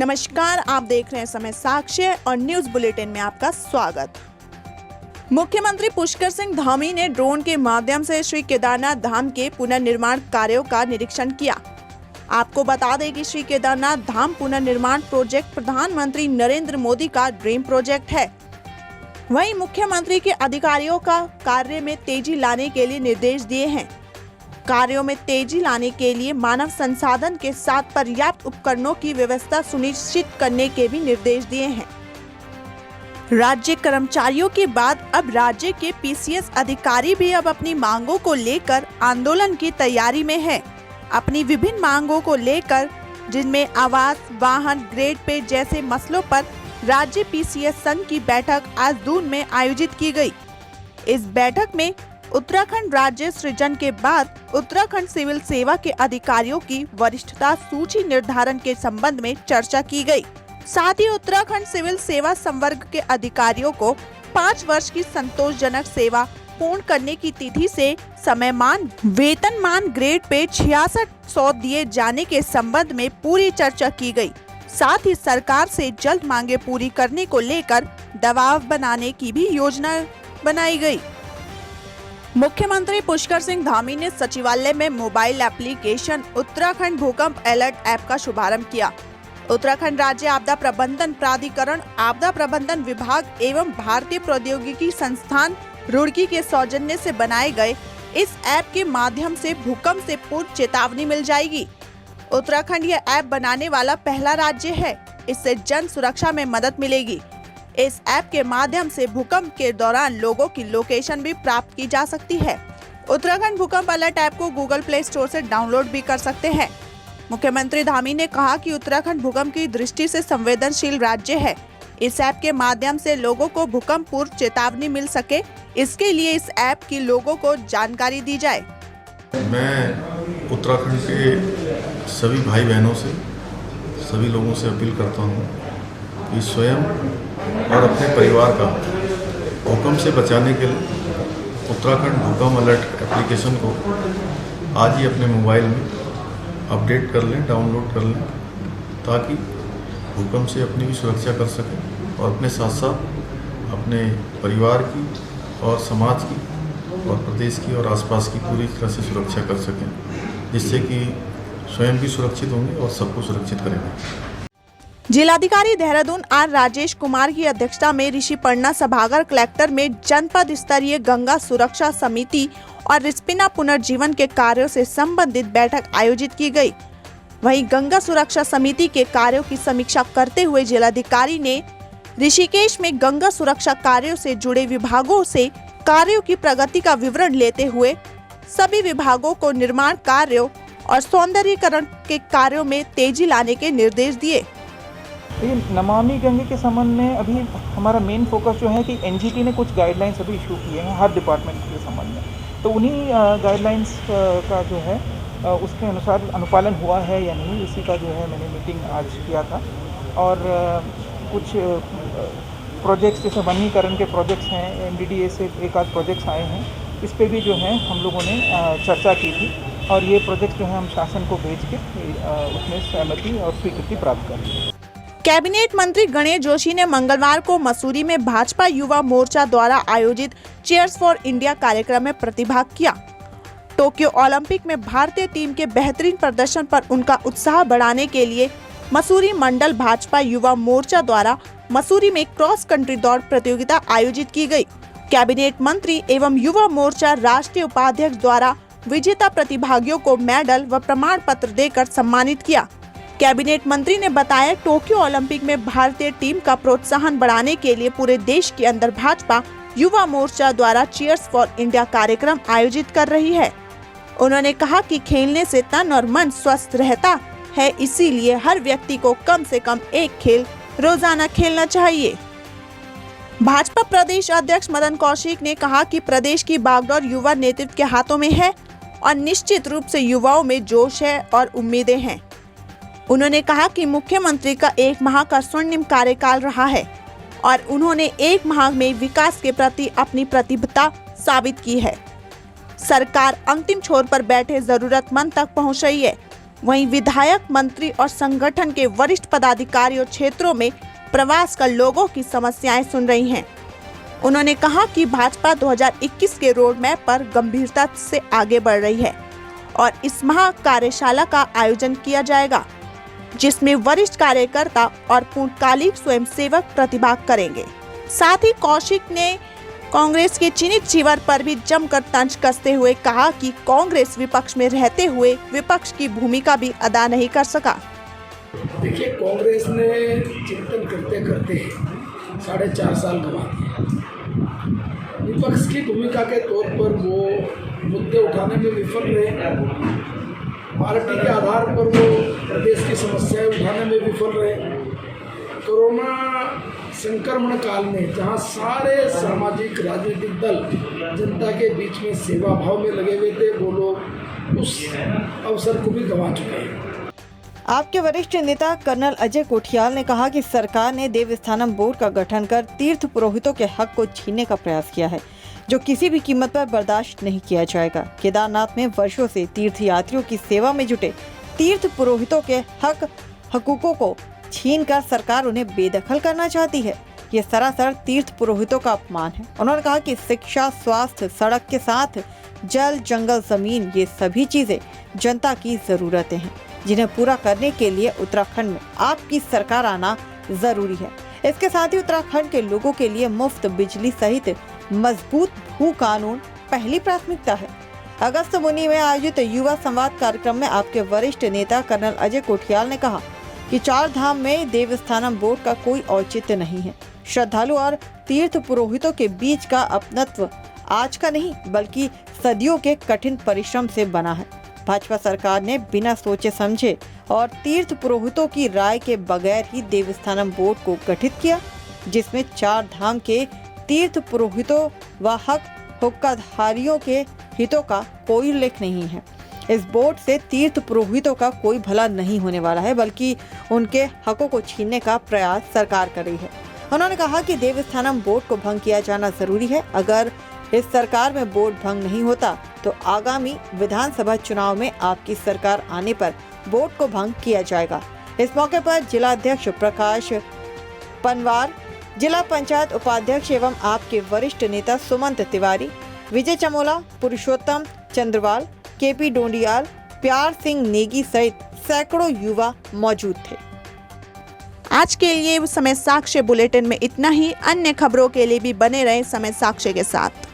नमस्कार, आप देख रहे हैं समय साक्ष्य और न्यूज बुलेटिन में आपका स्वागत। मुख्यमंत्री पुष्कर सिंह धामी ने ड्रोन के माध्यम से श्री केदारनाथ धाम के पुनर्निर्माण कार्यों का निरीक्षण किया। आपको बता दें कि श्री केदारनाथ धाम पुनर्निर्माण प्रोजेक्ट प्रधानमंत्री नरेंद्र मोदी का ड्रीम प्रोजेक्ट है। वहीं मुख्यमंत्री के अधिकारियों का कार्य में तेजी लाने के लिए निर्देश दिए हैं। कार्यों में तेजी लाने के लिए मानव संसाधन के साथ पर्याप्त उपकरणों की व्यवस्था सुनिश्चित करने के भी निर्देश दिए हैं। राज्य कर्मचारियों के बाद अब राज्य के पीसीएस अधिकारी भी अब अपनी मांगों को लेकर आंदोलन की तैयारी में है। अपनी विभिन्न मांगों को लेकर, जिनमें आवास, वाहन, ग्रेड पे जैसे मसलों पर राज्य पीसीएस संघ की बैठक आज दून में आयोजित की गई। इस बैठक में उत्तराखंड राज्य सृजन के बाद उत्तराखंड सिविल सेवा के अधिकारियों की वरिष्ठता सूची निर्धारण के संबंध में चर्चा की गई। साथ ही उत्तराखंड सिविल सेवा संवर्ग के अधिकारियों को 5 वर्ष की संतोषजनक सेवा पूर्ण करने की तिथि से समयमान वेतनमान ग्रेड पे 6600 दिए जाने के संबंध में पूरी चर्चा की गई। साथ ही सरकार से जल्द मांगे पूरी करने को लेकर दबाव बनाने की भी योजना बनाई गई। मुख्यमंत्री पुष्कर सिंह धामी ने सचिवालय में मोबाइल एप्लीकेशन उत्तराखंड भूकंप अलर्ट ऐप का शुभारंभ किया। उत्तराखंड राज्य आपदा प्रबंधन प्राधिकरण, आपदा प्रबंधन विभाग एवं भारतीय प्रौद्योगिकी संस्थान रुड़की के सौजन्य से बनाए गए इस ऐप के माध्यम से भूकंप से पूर्व चेतावनी मिल जाएगी। उत्तराखंड यह ऐप बनाने वाला पहला राज्य है। इससे जन सुरक्षा में मदद मिलेगी। इस ऐप के माध्यम से भूकंप के दौरान लोगों की लोकेशन भी प्राप्त की जा सकती है। उत्तराखंड भूकंप अलर्ट ऐप को गूगल प्ले स्टोर से डाउनलोड भी कर सकते हैं। मुख्यमंत्री धामी ने कहा कि उत्तराखंड भूकंप की दृष्टि से संवेदनशील राज्य है। इस ऐप के माध्यम से लोगों को भूकंप पूर्व चेतावनी मिल सके, इसके लिए इस ऐप की लोगों को जानकारी दी जाए। मैं उत्तराखंड के सभी भाई बहनों से, सभी लोगों से अपील करता हूँ कि स्वयं और अपने परिवार का भूकंप से बचाने के लिए उत्तराखंड भूकंप अलर्ट एप्लीकेशन को आज ही अपने मोबाइल में अपडेट कर लें, डाउनलोड कर लें, ताकि भूकंप से अपनी भी सुरक्षा कर सकें और अपने साथ साथ अपने परिवार की और समाज की और प्रदेश की और आसपास की पूरी तरह से सुरक्षा कर सकें, जिससे कि स्वयं भी सुरक्षित होंगे और सबको सुरक्षित करेंगे। जिलाधिकारी देहरादून आर राजेश कुमार की अध्यक्षता में ऋषिपर्णा सभागार कलेक्टर में जनपद स्तरीय गंगा सुरक्षा समिति और रिस्पिना पुनर्जीवन के कार्यों से संबंधित बैठक आयोजित की गई। वहीं गंगा सुरक्षा समिति के कार्यों की समीक्षा करते हुए जिलाधिकारी ने ऋषिकेश में गंगा सुरक्षा कार्यों से जुड़े विभागों से कार्यों की प्रगति का विवरण लेते हुए सभी विभागों को निर्माण कार्यों और सौंदर्यीकरण के कार्यों में तेजी लाने के निर्देश दिए। नमामि गंगे के संबंध में अभी हमारा मेन फोकस जो है कि एनजीटी ने कुछ गाइडलाइंस अभी इशू किए हैं हर डिपार्टमेंट के संबंध में, तो उन्हीं गाइडलाइंस का जो है उसके अनुसार अनुपालन हुआ है या नहीं, इसी का जो है मैंने मीटिंग आज किया था। और कुछ प्रोजेक्ट्स जैसे वनीकरण के प्रोजेक्ट्स हैं, एमडीडीए से एक आध प्रोजेक्ट्स आए हैं, इस पे भी जो है हम लोगों ने चर्चा की थी और ये प्रोजेक्ट जो है हम शासन को भेज के उसमें सहमति और स्वीकृति प्राप्त कर ली। कैबिनेट मंत्री गणेश जोशी ने मंगलवार को मसूरी में भाजपा युवा मोर्चा द्वारा आयोजित चीयर्स फॉर इंडिया कार्यक्रम में प्रतिभाग किया। टोक्यो ओलंपिक में भारतीय टीम के बेहतरीन प्रदर्शन पर उनका उत्साह बढ़ाने के लिए मसूरी मंडल भाजपा युवा मोर्चा द्वारा मसूरी में क्रॉस कंट्री दौड़ प्रतियोगिता आयोजित की गई। कैबिनेट मंत्री एवं युवा मोर्चा राष्ट्रीय उपाध्यक्ष द्वारा विजेता प्रतिभागियों को मेडल व प्रमाण पत्र देकर सम्मानित किया। कैबिनेट मंत्री ने बताया, टोक्यो ओलंपिक में भारतीय टीम का प्रोत्साहन बढ़ाने के लिए पूरे देश के अंदर भाजपा युवा मोर्चा द्वारा चीयर्स फॉर इंडिया कार्यक्रम आयोजित कर रही है। उन्होंने कहा कि खेलने से तन और मन स्वस्थ रहता है, इसीलिए हर व्यक्ति को कम से कम एक खेल रोजाना खेलना चाहिए। भाजपा प्रदेश अध्यक्ष मदन कौशिक ने कहा कि प्रदेश की बागडोर युवा नेतृत्व के हाथों में है और निश्चित रूप से युवाओं में जोश है और उम्मीदें हैं। उन्होंने कहा कि मुख्यमंत्री का 1 माह का स्वर्णिम कार्यकाल रहा है और उन्होंने 1 माह में विकास के प्रति अपनी प्रतिबद्धता साबित की है। सरकार अंतिम छोर पर बैठे जरूरतमंद तक पहुंच रही है। वहीं विधायक, मंत्री और संगठन के वरिष्ठ पदाधिकारियों क्षेत्रों में प्रवास कर लोगों की समस्याएं सुन रही हैं। उन्होंने कहा कि भाजपा 2021 के रोड मैप पर गंभीरता से आगे बढ़ रही है और इस माह कार्यशाला का आयोजन किया जाएगा, जिसमें वरिष्ठ कार्यकर्ता और पूर्णकालिक स्वयंसेवक प्रतिभाग करेंगे। साथ ही कौशिक ने कांग्रेस के चिन्हित चीवर पर भी जमकर तंज कसते हुए कहा कि कांग्रेस विपक्ष में रहते हुए विपक्ष की भूमिका भी अदा नहीं कर सका। देखिए, कांग्रेस ने चिंतन करते करते 4.5 साल गंवा दिए। विपक्ष की भूमिका के तौर पर वो मुद्दे उठाने में विफल रहे, पार्टी के आधार पर वो प्रदेश की समस्याएं उठाने में विफल रहे। कोरोना संक्रमण काल में जहां सारे सामाजिक राजनीतिक दल जनता के बीच में सेवा भाव में लगे हुए थे, वो लोग उस अवसर को भी गंवा चुके हैं। आपके वरिष्ठ नेता कर्नल अजय कोठियाल ने कहा कि सरकार ने देवस्थानम बोर्ड का गठन कर तीर्थ पुरोहितों के हक को छीनने का प्रयास किया है, जो किसी भी कीमत पर बर्दाश्त नहीं किया जाएगा। केदारनाथ में वर्षों से तीर्थयात्रियों की सेवा में जुटे तीर्थ पुरोहितों के हकूकों को छीनकर सरकार उन्हें बेदखल करना चाहती है। ये सरासर तीर्थ पुरोहितों का अपमान है। उन्होंने कहा कि शिक्षा, स्वास्थ्य, सड़क के साथ जल, जंगल, जमीन, ये सभी चीजें जनता की जरूरतें हैं, जिन्हें पूरा करने के लिए उत्तराखंड में आपकी सरकार आना जरूरी है। इसके साथ ही उत्तराखंड के लोगों के लिए मुफ्त बिजली सहित मजबूत भू कानून पहली प्राथमिकता है। अगस्त मुनि में आयोजित युवा संवाद कार्यक्रम में आपके वरिष्ठ नेता कर्नल अजय कोठियाल ने कहा कि 4 धाम में देवस्थानम बोर्ड का कोई औचित्य नहीं है। श्रद्धालु और तीर्थ पुरोहितों के बीच का अपनत्व आज का नहीं, बल्कि सदियों के कठिन परिश्रम से बना है। भाजपा सरकार ने बिना सोचे समझे और तीर्थ पुरोहितों की राय के बगैर ही देवस्थानम बोर्ड को गठित किया, जिसमें 4 धाम के तीर्थ पुरोहितों व हुक्काधारियों के हितों का कोई उल्लेख नहीं है। इस बोर्ड से तीर्थ पुरोहितों का कोई भला नहीं होने वाला है, बल्कि उनके हकों को छीनने का प्रयास सरकार कर रही है। उन्होंने कहा कि देवस्थानम बोर्ड को भंग किया जाना जरूरी है। अगर इस सरकार में बोर्ड भंग नहीं होता तो आगामी विधानसभा चुनाव में आपकी सरकार आने पर बोर्ड को भंग किया जाएगा। इस मौके पर जिला अध्यक्ष प्रकाश पनवार, जिला पंचायत उपाध्यक्ष एवं आपके वरिष्ठ नेता सुमंत तिवारी, विजय चमोला, पुरुषोत्तम चंद्रवाल, केपी डोंडियाल, प्यार सिंह नेगी सहित सैकड़ों युवा मौजूद थे। आज के लिए समय साक्ष्य बुलेटिन में इतना ही। अन्य खबरों के लिए भी बने रहे समय साक्ष्य के साथ।